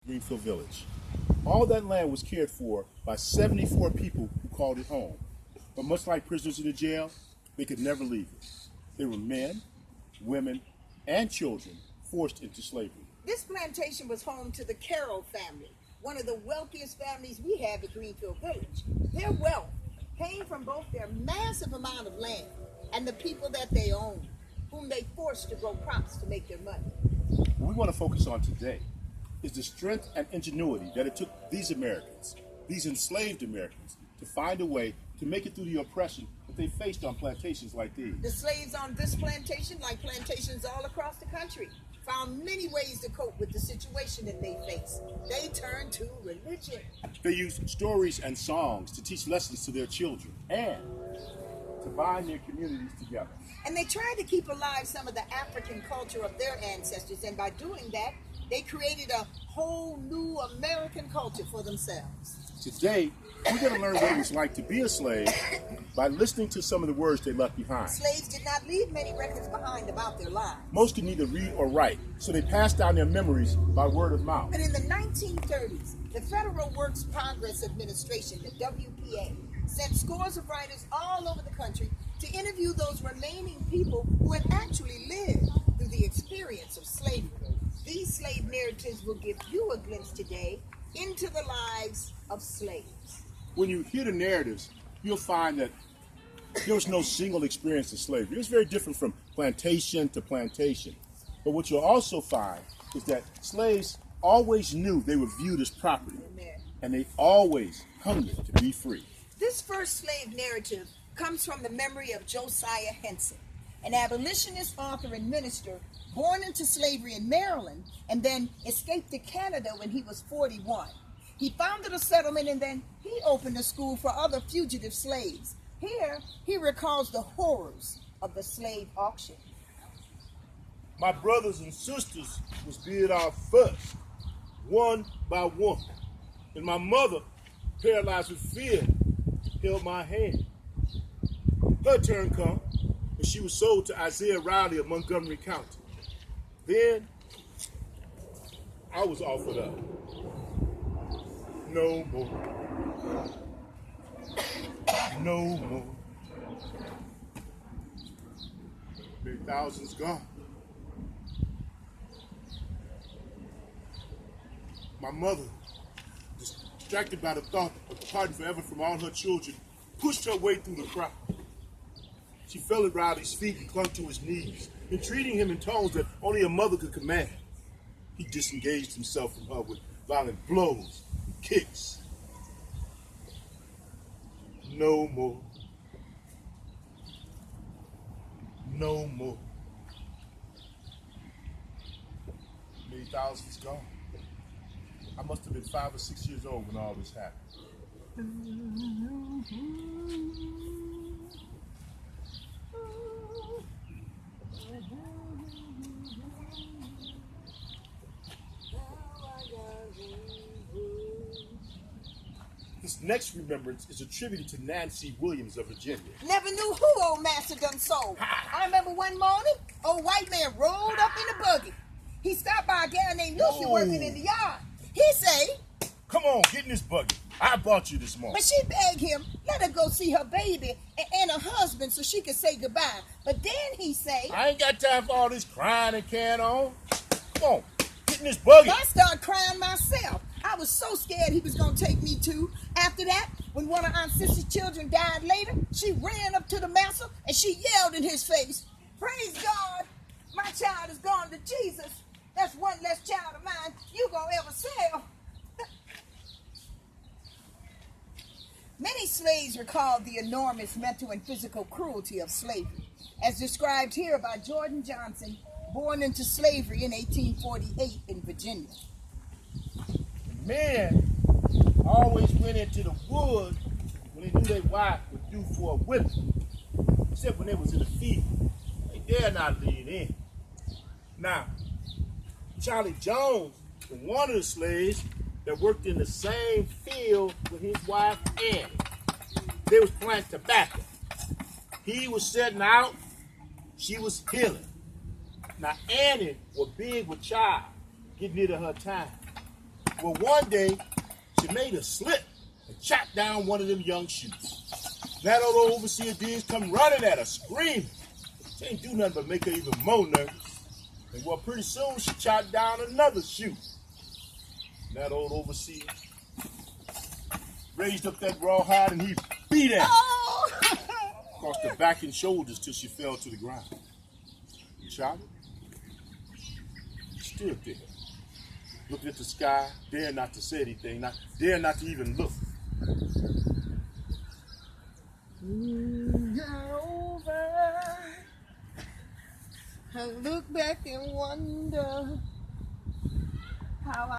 Greenfield Village. All that land was cared for by 74 people who called it home. But much like prisoners in the jail, they could never leave it. They were men, women, and children forced into slavery. This plantation was home to the Carroll family, one of the wealthiest families we have at Greenfield Village. Their wealth came from both their massive amount of land and the people that they owned, whom they forced to grow crops to make their money. What we want to focus on today is the strength and ingenuity that it took these Americans, these enslaved Americans, to find a way to make it through the oppression that they faced on plantations like these. The slaves on this plantation, like plantations all across the country, found many ways to cope with the situation that they faced. They turned to religion. They used stories and songs to teach lessons to their children and to bind their communities together. And they tried to keep alive some of the African culture of their ancestors, and by doing that, they created a whole new American culture for themselves. Today, we're going to learn what it was like to be a slave by listening to some of the words they left behind. Slaves did not leave many records behind about their lives. Most could neither read or write, so they passed down their memories by word of mouth. But in the 1930s, the Federal Works Progress Administration, the WPA, sent scores of writers all over the country to interview those remaining people who had actually lived through the experience of slavery. These slave narratives will give you a glimpse today into the lives of slaves. When you hear the narratives, you'll find that there was no single experience of slavery. It was very different from plantation to plantation. But what you'll also find is that slaves always knew they were viewed as property, and they always hungered to be free. This first slave narrative comes from the memory of Josiah Henson, an abolitionist author and minister born into slavery in Maryland and then escaped to Canada when he was 41. He founded a settlement and then he opened a school for other fugitive slaves. Here, he recalls the horrors of the slave auction. My brothers and sisters was being off first, one by one. And my mother, paralyzed with fear, held my hand. Her turn come, and she was sold to Isaiah Riley of Montgomery County. Then, I was offered up. No more. No more. Many thousands gone. My mother, distracted by the thought of departing forever from all her children, pushed her way through the crowd. She fell at Riley's feet and clung to his knees, entreating him in tones that only a mother could command. He disengaged himself from her with violent blows and kicks. No more. No more. Many thousands gone. I must have been 5 or 6 years old when all this happened. This next remembrance is attributed to Nancy Williams of Virginia. Never knew who old master done sold. I remember one morning, old white man rolled up in a buggy. He stopped by a gal named Lucy working in the yard. He say, "Come on, get in this buggy. I bought you this morning." but she begged him, let her go see her baby and her husband so she could say goodbye. But then he say, "I ain't got time for all this crying and carrying on. Come on, get in this buggy." I started crying myself. I was so scared he was going to take me too. After that, when one of Aunt Sissy's children died later, she ran up to the master and she yelled in his face, "Praise God, my child is gone to Jesus. That's one less child of mine you going to ever sell." Many slaves recalled the enormous mental and physical cruelty of slavery, as described here by Jordan Johnson, born into slavery in 1848 in Virginia. Men always went into the woods when they knew their wife would do for a whipping, except when they was in the field. They dare not lean in. Now, Charlie Jones was one of the slaves that worked in the same field with his wife Annie. They was planting tobacco. He was setting out, she was healing. Now Annie was big with child, getting near to her time. Well, one day, she made a slip and chopped down one of them young shoots. That old overseer did come running at her, screaming. She ain't do nothing but make her even more nervous. And well, pretty soon she chopped down another shoot. That old overseer raised up that rawhide and he beat her across the back and shoulders till she fell to the ground. Charlie stood there, looking at the sky, dare not to say anything, dare not to even look. Over. I look back and wonder how